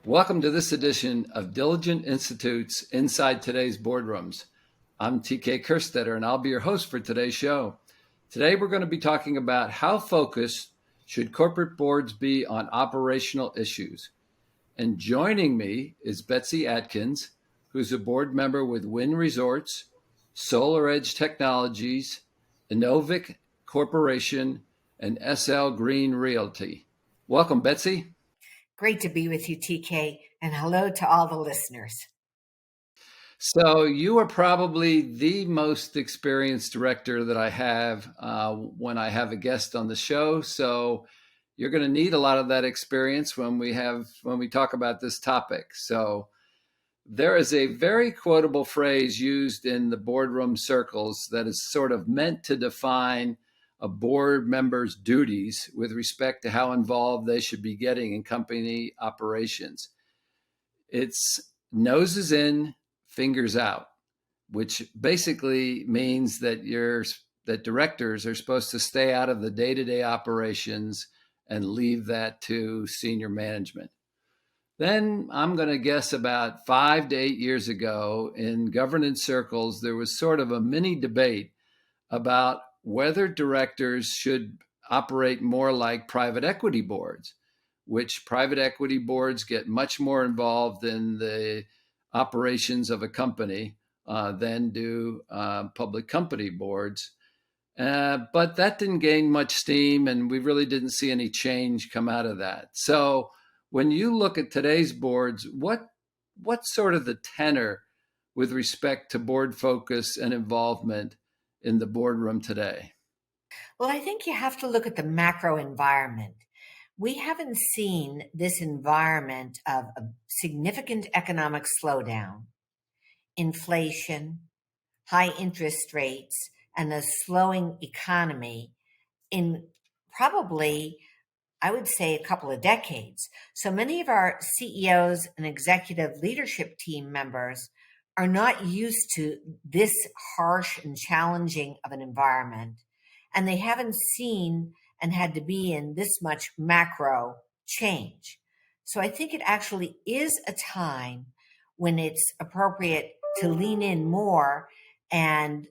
Welcome to this edition of Diligent Institute's Inside Today's Boardrooms. I'm TK Kerstetter, and I'll be your host for today's show. Today, we're going to be talking about how focused should corporate boards be on operational issues. And joining me is Betsy Atkins, who's a board member with Wynn Resorts, SolarEdge Technologies, Enovix Corporation, and SL Green Realty. Welcome, Betsy. Great to be with you, TK, and hello to all the listeners. So you are probably the most experienced director that I have when I have a guest on the show. So you're going to need a lot of that experience when we talk about this topic. So there is a very quotable phrase used in the boardroom circles that is sort of meant to define a board member's duties with respect to how involved they should be getting in company operations. It's noses in, fingers out, which basically means that directors are supposed to stay out of the day-to-day operations and leave that to senior management. Then I'm going to guess about 5 to 8 years ago in governance circles, there was sort of a mini debate about whether directors should operate more like private equity boards, which private equity boards get much more involved in the operations of a company than do public company boards. But that didn't gain much steam, and we really didn't see any change come out of that. So when you look at today's boards, what's sort of the tenor with respect to board focus and involvement in the boardroom today? Well, I think you have to look at the macro environment. We haven't seen this environment of a significant economic slowdown, inflation, high interest rates, and a slowing economy in probably, I would say, a couple of decades. So many of our CEOs and executive leadership team members are not used to this harsh and challenging of an environment, and they haven't seen and had to be in this much macro change. So I think it actually is a time when it's appropriate to lean in more and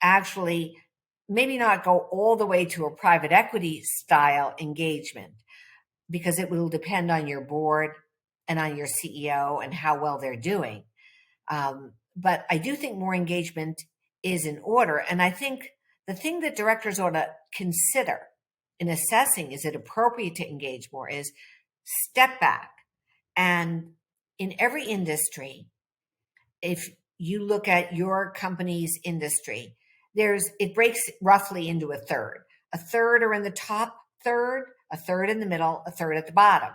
actually maybe not go all the way to a private equity style engagement, because it will depend on your board and on your CEO and how well they're doing. But I do think more engagement is in order. And I think the thing that directors ought to consider in assessing is it appropriate to engage more is step back. And in every industry, if you look at your company's industry, it breaks roughly into a third. A third are in the top third, a third in the middle, a third at the bottom.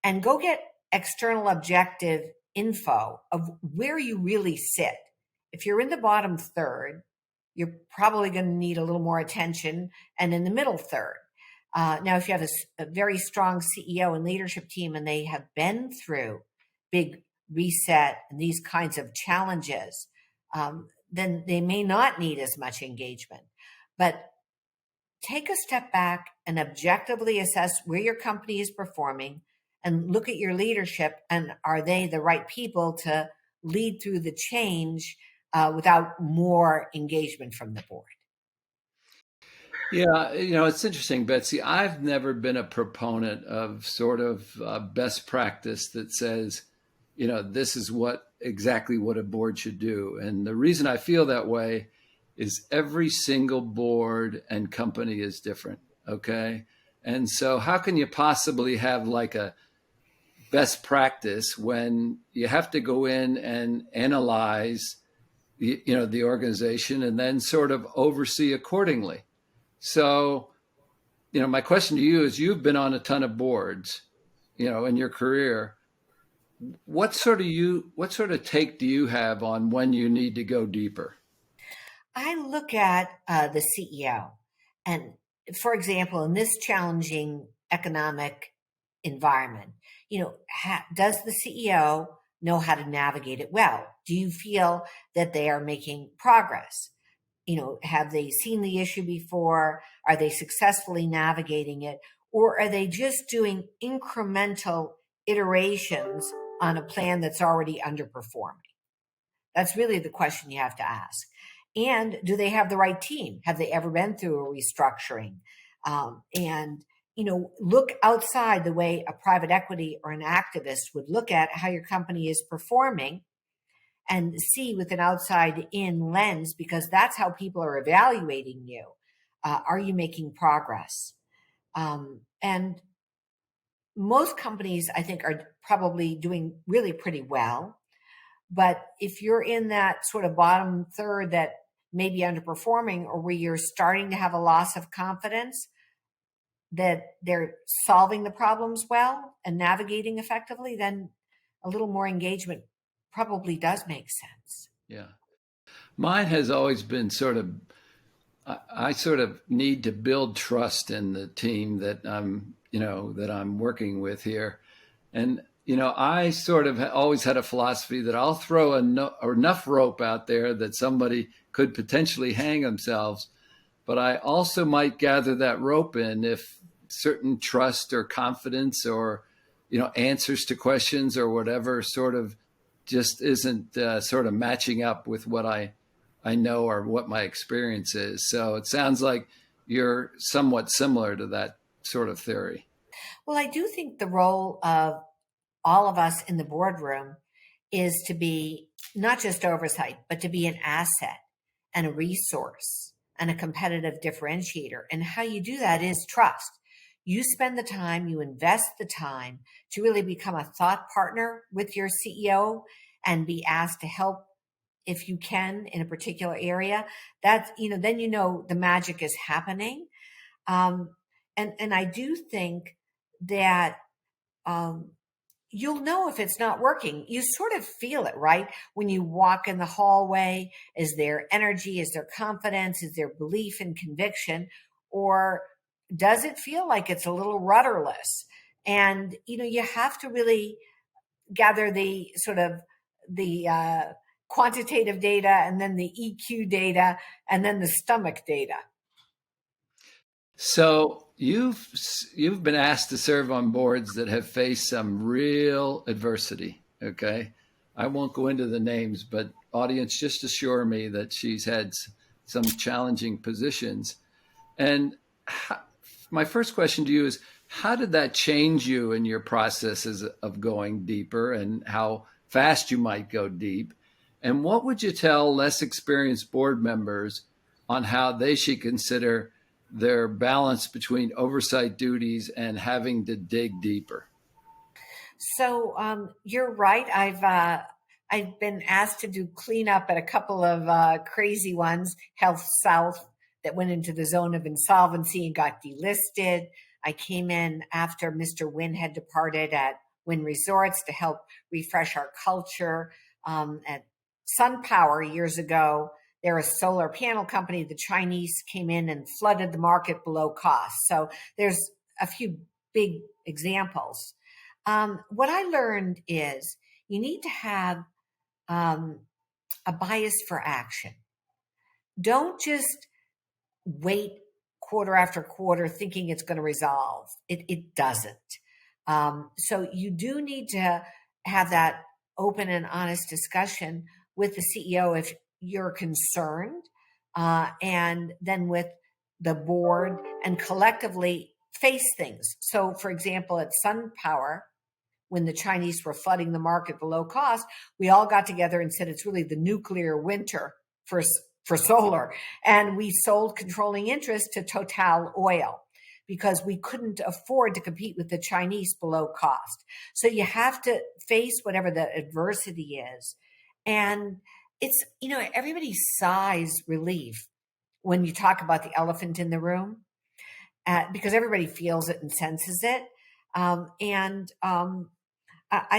And go get external objective info of where you really sit. If you're in the bottom third, you're probably going to need a little more attention, and in the middle third. Now, if you have a very strong CEO and leadership team and they have been through big reset and these kinds of challenges, then they may not need as much engagement. But take a step back and objectively assess where your company is performing and look at your leadership, and are they the right people to lead through the change without more engagement from the board? Yeah, it's interesting, Betsy. I've never been a proponent of sort of best practice that says, this is exactly what a board should do. And the reason I feel that way is every single board and company is different. Okay. And so how can you possibly have like a best practice when you have to go in and analyze, the organization and then sort of oversee accordingly? So, my question to you is, you've been on a ton of boards, in your career. What sort of take do you have on when you need to go deeper? I look at the CEO, and for example, in this challenging economic environment, does the CEO know how to navigate it well? Do you feel that they are making progress? Have they seen the issue before? Are they successfully navigating it? Or are they just doing incremental iterations on a plan that's already underperforming? That's really the question you have to ask. And do they have the right team? Have they ever been through a restructuring? And look outside the way a private equity or an activist would look at how your company is performing and see with an outside in lens, because that's how people are evaluating you. Are you making progress? And most companies, I think, are probably doing really pretty well. But if you're in that sort of bottom third that may be underperforming, or where you're starting to have a loss of confidence that they're solving the problems well and navigating effectively, then a little more engagement probably does make sense. Yeah. Mine has always been sort of, I sort of need to build trust in the team that I'm working with here. And, I sort of always had a philosophy that I'll throw enough rope out there that somebody could potentially hang themselves, but I also might gather that rope in if certain trust or confidence or, answers to questions or whatever sort of just isn't sort of matching up with what I know or what my experience is. So it sounds like you're somewhat similar to that sort of theory. Well, I do think the role of all of us in the boardroom is to be not just oversight, but to be an asset and a resource and a competitive differentiator. And how you do that is trust. You spend the time, you invest the time to really become a thought partner with your CEO and be asked to help if you can in a particular area. That's, then the magic is happening. Um, and I do think that you'll know if it's not working. You sort of feel it, right? When you walk in the hallway, is there energy? Is there confidence? Is there belief and conviction? Or does it feel like it's a little rudderless? And, you have to really gather the sort of the quantitative data, and then the EQ data, and then the stomach data. So you've been asked to serve on boards that have faced some real adversity. Okay, I won't go into the names, but audience, just assure me that she's had some challenging positions. And my first question to you is, how did that change you in your processes of going deeper, and how fast you might go deep? And what would you tell less experienced board members on how they should consider their balance between oversight duties and having to dig deeper? So you're right. I've been asked to do cleanup at a couple of crazy ones. Health South, that went into the zone of insolvency and got delisted. I came in after Mr. Wynn had departed at Wynn Resorts to help refresh our culture. At SunPower years ago, they're a solar panel company. The Chinese came in and flooded the market below cost. So there's a few big examples. What I learned is you need to have a bias for action. Don't just wait quarter after quarter thinking it's going to resolve. It doesn't. So you do need to have that open and honest discussion with the CEO if you're concerned, and then with the board, and collectively face things. So, for example, at SunPower, when the Chinese were flooding the market below cost, we all got together and said it's really the nuclear winter for solar. And we sold controlling interest to Total Oil because we couldn't afford to compete with the Chinese below cost. So you have to face whatever the adversity is. And it's, everybody sighs relief when you talk about the elephant in the room, because everybody feels it and senses it. I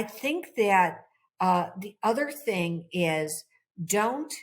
think that the other thing is, don't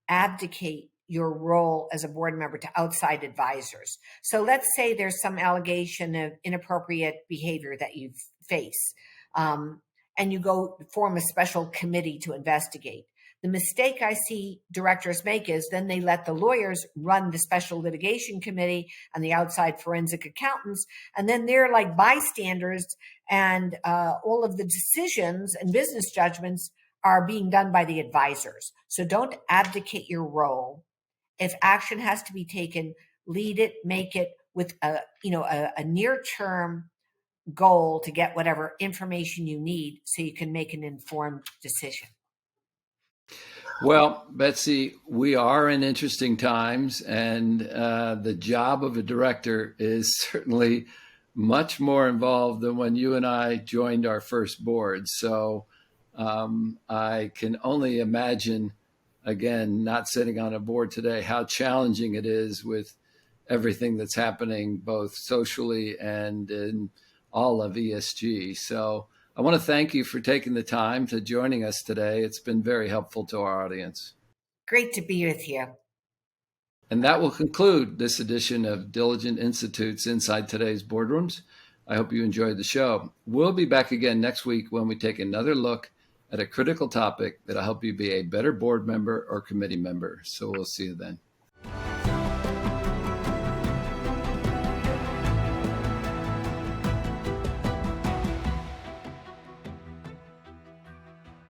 abdicate your role as a board member to outside advisors. So let's say there's some allegation of inappropriate behavior that you face, and you go form a special committee to investigate. The mistake I see directors make is then they let the lawyers run the special litigation committee and the outside forensic accountants, and then they're like bystanders, and all of the decisions and business judgments are being done by the advisors. So don't abdicate your role. If action has to be taken, lead it, make it with a near-term goal to get whatever information you need so you can make an informed decision. Well, Betsy, we are in interesting times, and the job of a director is certainly much more involved than when you and I joined our first board. So I can only imagine, again, not sitting on a board today, how challenging it is with everything that's happening both socially and in all of ESG. So I want to thank you for taking the time to joining us today. It's been very helpful to our audience. Great to be with you. And that will conclude this edition of Diligent Institute's Inside Today's Boardrooms. I hope you enjoyed the show. We'll be back again next week when we take another look at a critical topic that'll help you be a better board member or committee member. So we'll see you then.